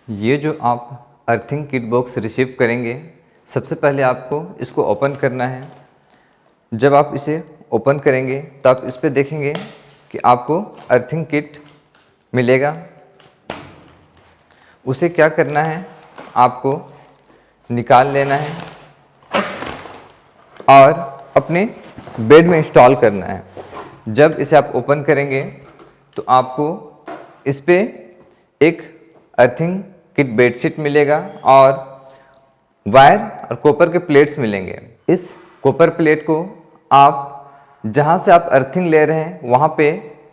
ये जो आप अर्थिंग किट बॉक्स रिसीव करेंगे, सबसे पहले आपको इसको ओपन करना है। जब आप इसे ओपन करेंगे तो आप इस पर देखेंगे कि आपको अर्थिंग किट मिलेगा। उसे क्या करना है, आपको निकाल लेना है और अपने बेड में इंस्टॉल करना है। जब इसे आप ओपन करेंगे तो आपको इस पे एक अर्थिंग किट बेडशीट मिलेगा और वायर और कॉपर के प्लेट्स मिलेंगे। इस कॉपर प्लेट को आप जहाँ से आप अर्थिंग ले रहे हैं वहाँ पे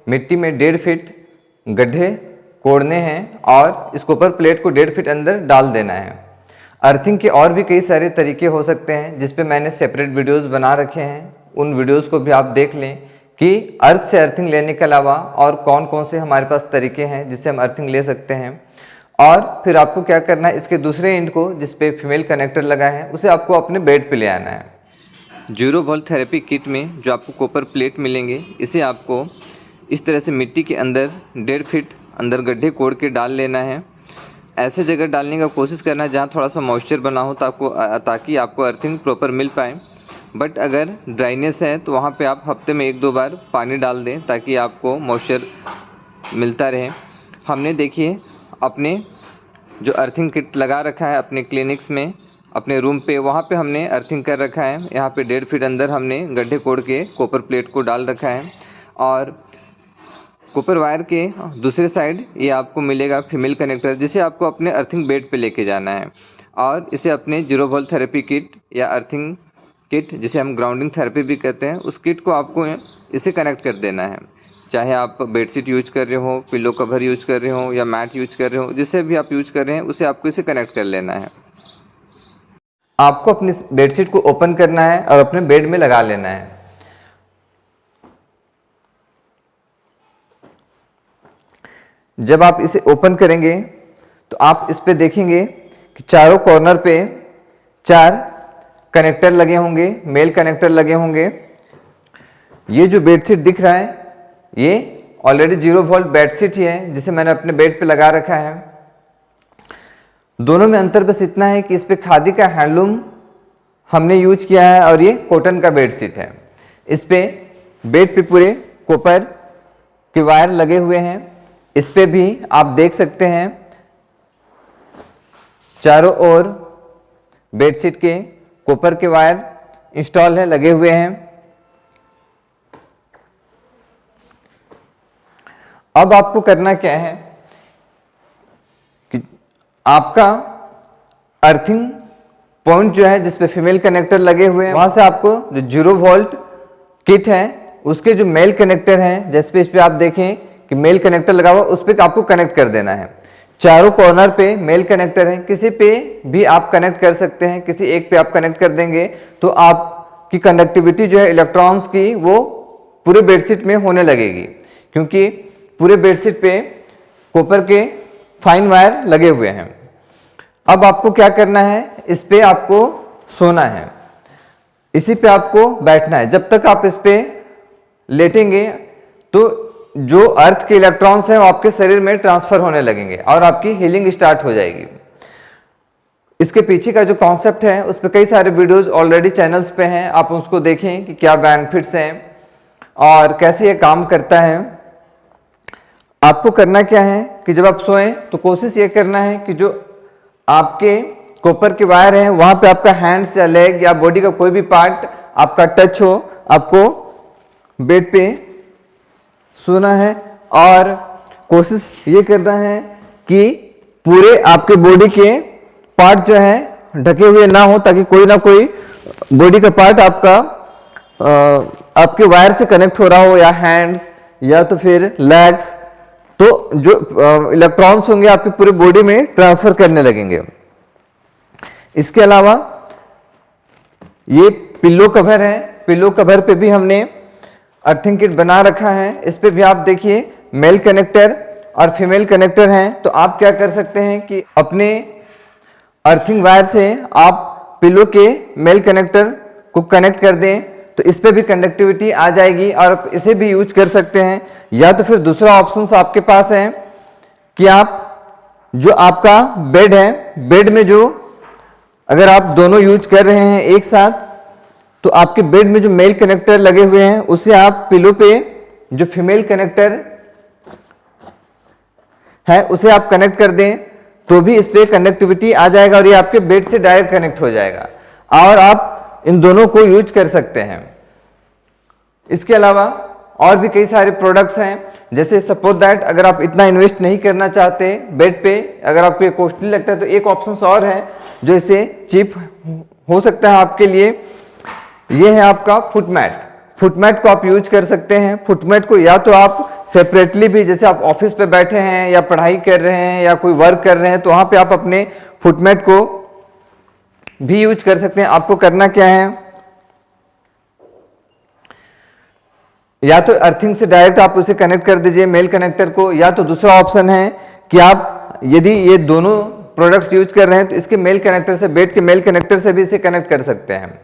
मिट्टी में 1.5 फीट गड्ढे कोड़ने हैं और इस कॉपर प्लेट को 1.5 फीट अंदर डाल देना है। अर्थिंग के और भी कई सारे तरीके हो सकते हैं जिस पे मैंने सेपरेट वीडियोस बना रखे हैं। उन वीडियोस को भी आप देख लें कि अर्थ से अर्थिंग लेने के अलावा और कौन कौन से हमारे पास तरीके हैं जिससे हम अर्थिंग ले सकते हैं। और फिर आपको क्या करना है, इसके दूसरे एंड को जिस पे फीमेल कनेक्टर लगा है उसे आपको अपने बेड पे ले आना है। 0 वोल्ट थेरेपी किट में जो आपको कॉपर प्लेट मिलेंगे, इसे आपको इस तरह से मिट्टी के अंदर 1.5 फीट अंदर गड्ढे कोड़ के डाल लेना है। ऐसे जगह डालने का कोशिश करना है जहाँ थोड़ा सा मॉइस्चर बना हो ताकि आपको अर्थिंग प्रॉपर मिल पाए। बट अगर ड्राइनेस है तो वहाँ पे आप हफ्ते में 1-2 बार पानी डाल दें ताकि आपको मॉइस्चर मिलता रहे। हमने देखिए अपने जो अर्थिंग किट लगा रखा है अपने क्लिनिक्स में, अपने रूम पे, वहाँ पे हमने अर्थिंग कर रखा है। यहाँ पे 1.5 फीट अंदर हमने गड्ढे कोड़ के कॉपर प्लेट को डाल रखा है और कॉपर वायर के दूसरे साइड ये आपको मिलेगा फीमेल कनेक्टर, जिसे आपको अपने अर्थिंग बेड पे लेके जाना है और इसे अपने 0 वोल्ट थेरेपी किट या अर्थिंग किट, जिसे हम ग्राउंडिंग थेरेपी भी कहते हैं, उस किट को आपको इसे कनेक्ट कर देना है। चाहे आप बेडशीट यूज कर रहे हो, पिलो कवर यूज कर रहे हो या मैट यूज कर रहे हो, जिसे भी आप यूज कर रहे हैं उसे आपको इसे कनेक्ट कर लेना है। आपको अपनी बेडशीट को ओपन करना है और अपने बेड में लगा लेना है। जब आप इसे ओपन करेंगे तो आप इस पे देखेंगे कि चारों कॉर्नर पे 4 कनेक्टर लगे होंगे, मेल कनेक्टर लगे होंगे। ये जो बेडशीट दिख रहा है ये ऑलरेडी 0 वोल्ट बेडशीट ही है जिसे मैंने अपने बेड पे लगा रखा है। दोनों में अंतर बस इतना है कि इस पे खादी का हैंडलूम हमने यूज किया है और ये कॉटन का बेडशीट है। इस पे बेड पे पूरे कॉपर के वायर लगे हुए हैं। इस पे भी आप देख सकते हैं चारों ओर बेडशीट के कॉपर के वायर इंस्टॉल है, लगे हुए हैं। अब आपको करना क्या है कि आपका अर्थिंग पॉइंट जो है जिस पे फीमेल कनेक्टर लगे हुए हैं, वहां से आपको जो 0 वोल्ट किट है उसके जो मेल कनेक्टर हैं, जिस पे इस पे आप देखें कि मेल कनेक्टर लगा हुआ, उस पे आपको कनेक्ट कर देना है। चारों कॉर्नर पे मेल कनेक्टर है, किसी पे भी आप कनेक्ट कर सकते हैं। किसी एक पे आप कनेक्ट कर देंगे तो आपकी कंडक्टिविटी जो है इलेक्ट्रॉन्स की वो पूरे बेडशीट में होने लगेगी, क्योंकि पूरे बेडशीट पे कॉपर के फाइन वायर लगे हुए हैं। अब आपको क्या करना है, इस पे आपको सोना है, इसी पे आपको बैठना है। जब तक आप इस पे लेटेंगे तो जो अर्थ के इलेक्ट्रॉन्स हैं वो आपके शरीर में ट्रांसफर होने लगेंगे और आपकी हीलिंग स्टार्ट हो जाएगी। इसके पीछे का जो कॉन्सेप्ट है उस पर कई सारे वीडियोस ऑलरेडी चैनल्स पे हैं, आप उसको देखें कि क्या बेनिफिट्स हैं और कैसे ये काम करता है। आपको करना क्या है कि जब आप सोएं तो कोशिश ये करना है कि जो आपके कॉपर के वायर हैं वहां पे आपका हैंड्स या लेग या बॉडी का कोई भी पार्ट आपका टच हो। आपको बेड पे सोना है और कोशिश ये करना है कि पूरे आपके बॉडी के पार्ट जो है ढके हुए ना हो, ताकि कोई ना कोई बॉडी का पार्ट आपका आपके वायर से कनेक्ट हो रहा हो, या हैंड्स या तो फिर लेग्स, तो जो इलेक्ट्रॉन्स होंगे आपकी पूरी बॉडी में ट्रांसफर करने लगेंगे। इसके अलावा ये पिल्लो कवर है, पिल्लो कवर पे भी हमने अर्थिंग किट बना रखा है। इस पे भी आप देखिए मेल कनेक्टर और फीमेल कनेक्टर हैं। तो आप क्या कर सकते हैं कि अपने अर्थिंग वायर से आप पिलो के मेल कनेक्टर को कनेक्ट कर दें तो इस पे भी कंडक्टिविटी आ जाएगी और आप इसे भी यूज कर सकते हैं। या तो फिर दूसरा ऑप्शन आपके पास है कि आप जो आपका बेड है, बेड में जो अगर आप दोनों यूज कर रहे हैं एक साथ, तो आपके बेड में जो मेल कनेक्टर लगे हुए हैं उसे आप पिलो पे जो फीमेल कनेक्टर है उसे आप कनेक्ट कर दें तो भी इस पे कनेक्टिविटी आ जाएगा और ये आपके बेड से डायरेक्ट कनेक्ट हो जाएगा और आप इन दोनों को यूज कर सकते हैं। इसके अलावा और भी कई सारे प्रोडक्ट्स हैं, जैसे सपोज दैट अगर आप इतना इन्वेस्ट नहीं करना चाहते बेड पे, अगर आपको ये कॉस्टली लगता है तो एक ऑप्शन और है जो इसे चीप हो सकता है आपके लिए। ये है आपका फुटमैट। फुटमैट को आप यूज कर सकते हैं। फुटमैट को या तो आप सेपरेटली भी, जैसे आप ऑफिस पे बैठे हैं या पढ़ाई कर रहे हैं या कोई वर्क कर रहे हैं तो वहां पे आप अपने फुटमैट को भी यूज कर सकते हैं। आपको करना क्या है, या तो अर्थिंग से डायरेक्ट आप उसे कनेक्ट कर दीजिए मेल कनेक्टर को, या तो दूसरा ऑप्शन है कि आप यदि ये दोनों प्रोडक्ट्स यूज कर रहे हैं तो इसके मेल कनेक्टर से, बेड के मेल कनेक्टर से भी इसे कनेक्ट कर सकते हैं।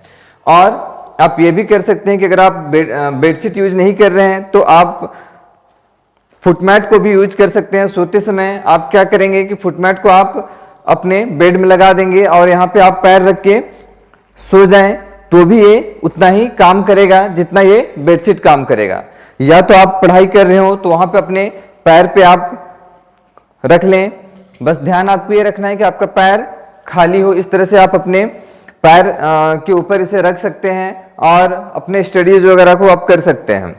और आप ये भी कर सकते हैं कि अगर आप बेडशीट यूज नहीं कर रहे हैं तो आप फुटमैट को भी यूज कर सकते हैं। सोते समय आप क्या करेंगे कि फुटमैट को आप अपने बेड में लगा देंगे और यहाँ पे आप पैर रख के सो जाएं तो भी ये उतना ही काम करेगा जितना ये बेडशीट काम करेगा। या तो आप पढ़ाई कर रहे हो तो वहां पे अपने पैर पे आप रख लें, बस ध्यान आपको ये रखना है कि आपका पैर खाली हो, इस तरह से आप अपने पैर के ऊपर इसे रख सकते हैं और अपने स्टडीज वगैरह को आप कर सकते हैं।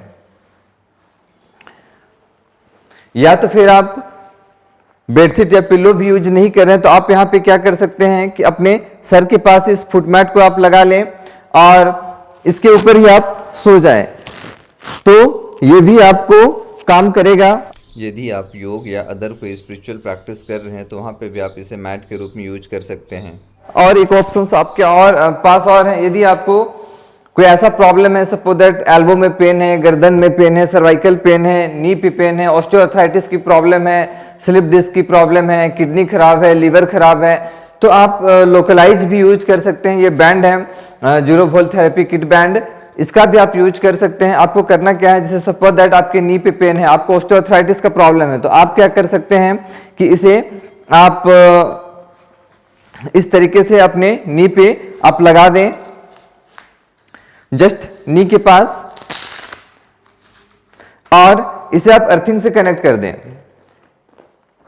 या तो फिर आप बेडशीट या पिलो भी यूज नहीं कर रहे हैं तो आप यहाँ पे क्या कर सकते हैं कि अपने सर के पास इस फुटमैट को आप लगा लें और इसके ऊपर ही आप सो जाएं, तो ये भी आपको काम करेगा। यदि आप योग या अदर कोई स्पिरिचुअल प्रैक्टिस कर रहे हैं तो वहाँ पे भी आप इसे मैट के रूप में यूज कर सकते हैं। और एक ऑप्शन आपके और पास और है, यदि आपको कोई ऐसा प्रॉब्लम है, सपोज दैट एल्बो में पेन है, गर्दन में पेन है, सर्वाइकल पेन है, नी पे पेन है, ऑस्टियोआर्थराइटिस की प्रॉब्लम है, स्लिप डिस्क की प्रॉब्लम है, किडनी खराब है, लीवर खराब है, तो आप लोकलाइज भी यूज कर सकते हैं। ये बैंड है zero volt therapy kit band, इसका भी आप यूज कर सकते हैं। आपको करना क्या है, जैसे सपोज दैट आपके नी पे पेन है, आपको ऑस्टियोआर्थराइटिस का प्रॉब्लम है, तो आप क्या कर सकते हैं कि इसे आप इस तरीके से अपने नी पे आप लगा दें, जस्ट नी के पास, और इसे आप अर्थिंग से कनेक्ट कर दें।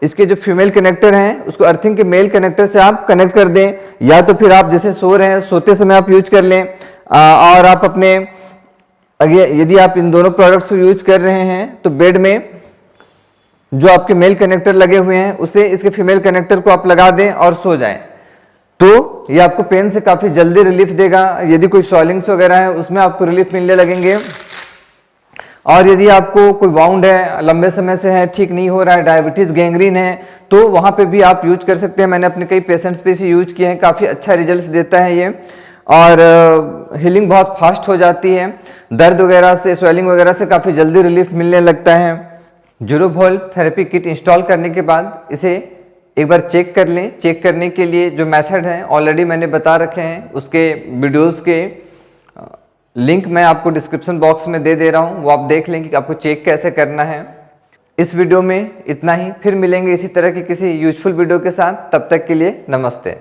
इसके जो फीमेल कनेक्टर हैं उसको अर्थिंग के मेल कनेक्टर से आप कनेक्ट कर दें, या तो फिर आप जैसे सो रहे हैं सोते समय आप यूज कर लें। और आप अपने यदि आप इन दोनों प्रोडक्ट्स को यूज कर रहे हैं तो बेड में जो आपके मेल कनेक्टर लगे हुए हैं उसे इसके फीमेल कनेक्टर को आप लगा दें और सो जाएं, तो ये आपको पेन से काफी जल्दी रिलीफ देगा। यदि कोई स्वेलिंग्स वगैरह है उसमें आपको रिलीफ मिलने लगेंगे। और यदि आपको कोई वाउंड है, लंबे समय से है, ठीक नहीं हो रहा है, डायबिटीज गैंग्रीन है, तो वहां पे भी आप यूज कर सकते हैं। मैंने अपने कई पेशेंट्स पे इसे यूज किए हैं, काफी अच्छा रिजल्ट देता है ये, और हीलिंग बहुत फास्ट हो जाती है। दर्द वगैरह से, स्वेलिंग वगैरह से काफी जल्दी रिलीफ मिलने लगता है। Zero volt therapy kit install करने के बाद इसे एक बार चेक कर लें। चेक करने के लिए जो मेथड है ऑलरेडी मैंने बता रखे हैं, उसके वीडियोस के लिंक मैं आपको डिस्क्रिप्शन बॉक्स में दे रहा हूं, वो आप देख लें कि आपको चेक कैसे करना है। इस वीडियो में इतना ही, फिर मिलेंगे इसी तरह की किसी यूजफुल वीडियो के साथ। तब तक के लिए नमस्ते।